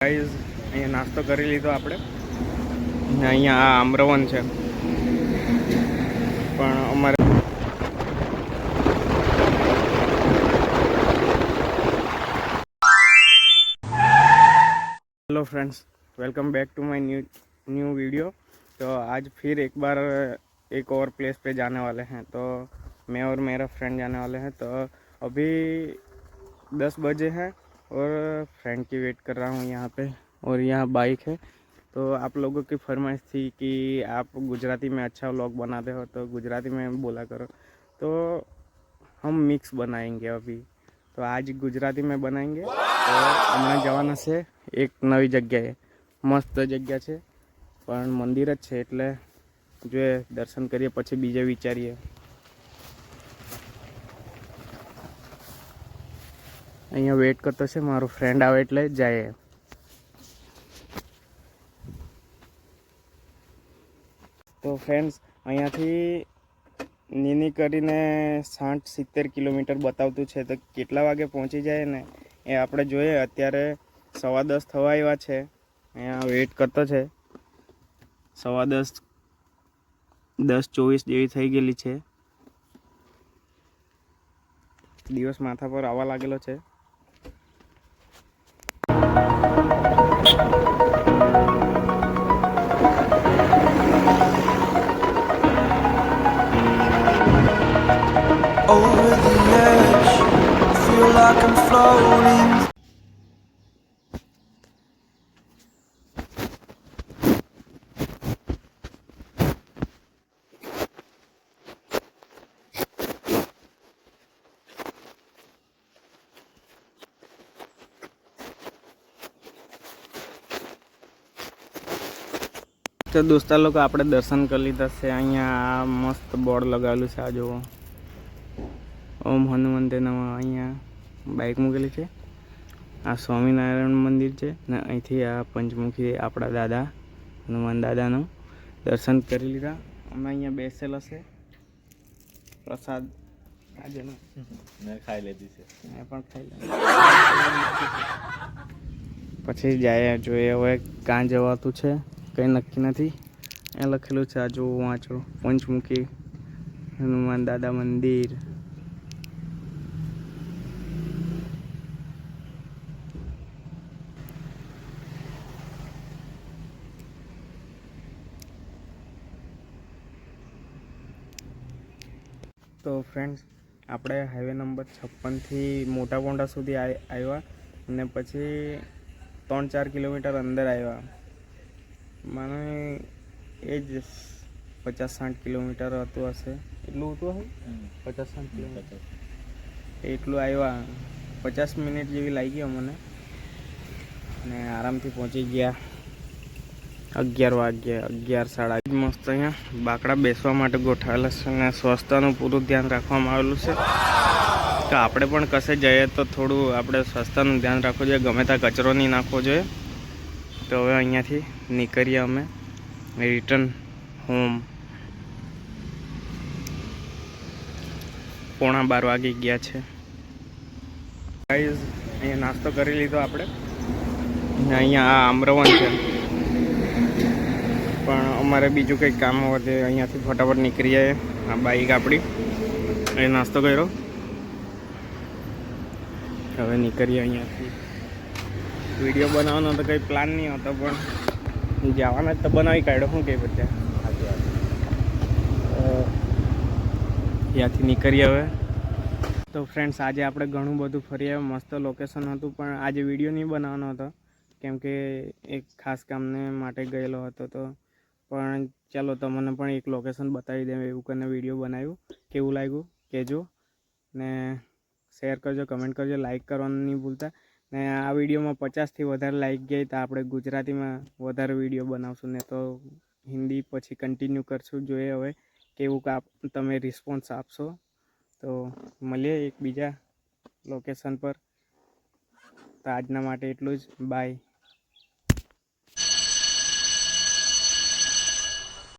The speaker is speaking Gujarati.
ગાઈઝ અહીંયા નાસ્તો કરી લીધો આપણે. અહીંયા આ આમ્રવન છે, પણ અમારે hello friends, welcome back to my new video. तो आज फिर एक बार एक और प्लेस पे जाने वाले हैं। तो मैं और मेरा फ्रेंड जाने वाले हैं। तो अभी 10 बजे हैं और फ्रेंड की वेट कर रहा हूँ यहाँ पे। और यहाँ बाइक है। तो आप लोगों की फरमाइश थी कि आप गुजराती में अच्छा व्लॉग बनाते हो, तो गुजराती में बोला करो। तो हम मिक्स बनाएंगे अभी। तो आज गुजराती में बनाएंगे। तो हमने जवाना से एक नवी जग्याए मस्त जग्या है, पण मंदिर ज छे એટલે જો દર્શન કરીએ પછી બીજે વિચારીએ। અહીંયા વેટ કરતો છે મારો ફ્રેન્ડ આવે એટલે જાય। તો ફ્રેન્ડ્સ અહીંયાથી નીની કરીને 60-70 કિલોમીટર બતાવતું છે। તો કેટલા વાગે પહોંચી જાય ને એ આપણે જોઈએ। અત્યારે 10:15 થવા આવ્યા છે। અહીંયા વેટ કરતો છે। 10:15 10:24 જેવી થઈ ગયેલી છે। દિવસ માથા પર આવવા લાગેલો છે। Over the edge, feel like I'm floating. तो दोस्ता लोग આપણે દર્શન કરી લીધા છે। અહીંયા મસ્ત બોર્ડ લગાવેલું છે, આ જુઓ, ઓમ હનુમંતે નમઃ। અહીંયા બાઇક મૂકેલી છે। આ સ્વામિનારાયણ મંદિર છે ને અહીંથી આ પંચમુખી આપણા દાદા હનુમાન દાદાનું દર્શન કરી લીધા। અમે અહીંયા બેસેલા છે। પ્રસાદ આજે મેં ખાઈ લીધી છે, મેં પણ ખાઈ લીધી। પછી જાય જોઈએ હવે કાં જવાતું છે, કંઈ નક્કી નથી। એ લખેલું છે, આ જો વાંચો, પંચમુખી હનુમાન દાદા મંદિર। તો ફ્રેન્ડ્સ આપણે હાઈવે નંબર 56 થી મોટા પોંડા સુધી આવ્યા અને પછી 3-4 કિલોમીટર અંદર આવ્યા। મને એ જ 50-60 કિલોમીટર હતું હશે, એટલું હતું હશે, 50-60 કિલોમીટર એટલું આવ્યા। 50 મિનિટ જેવી લાગી અમને અને આરામથી પહોંચી ગયા 11 વાગ્યે, 11-11:30। મસ્ત અહીંયા બાકડા બેસવા માટે ગોઠવેલા છે અને સ્વચ્છતાનું પૂરું ધ્યાન રાખવામાં આવેલું છે। તો આપણે પણ કશે જઈએ તો થોડું આપણે સ્વચ્છતાનું ધ્યાન રાખવું જોઈએ, ગમે ત્યાં કચરો નહીં નાખવો જોઈએ। તો હવે અહીંયાથી નીકળીએ અમે રિટર્ન હોમ। 11:15 વાગી ગયા છે। ગાઈઝ અહીંયા નાસ્તો કરી લીધો આપણે। અહીંયા આ આમ્રવન છે, પણ અમારે બીજું કંઈક કામ હોય તો અહીંયાથી ફટાફટ નીકળી જાય। આ બાઈક આપણી અહીં નાસ્તો કર્યો, હવે નીકળીએ અહીંયાથી। વિડીયો બનાવવાનો તો કંઈ પ્લાન નહીં હતો, પણ જવાના જ તો બનાવી કાઢ્યો। શું કહે બધા ત્યાંથી નીકળીએ હવે। તો ફ્રેન્ડ્સ આજે આપણે ઘણું બધું ફરી આવ્યા, મસ્ત લોકેશન હતું, પણ આજે વિડીયો નહીં બનાવવાનો હતો કેમ કે એક ખાસ કામને માટે ગયેલો હતો। તો પણ ચાલો તમને પણ એક લોકેશન બતાવી દઉં એવું કરીને વિડીયો બનાવ્યું। કેવું લાગ્યું કહેજો ને શેર કરજો, કમેન્ટ કરજો, લાઇક કરવાનું નહીં ભૂલતા। ને આ વિડીયોમાં 50થી વધારે લાઇક ગઈ તો આપણે ગુજરાતીમાં વધારે વિડીયો બનાવશું, ને તો હિન્દી પછી કન્ટિન્યુ કરશું। જોઈએ હવે કેવું તમે રિસ્પોન્સ આપશો। તો મળીએ એક બીજા લોકેશન પર। તો આજના માટે એટલું જ, બાય।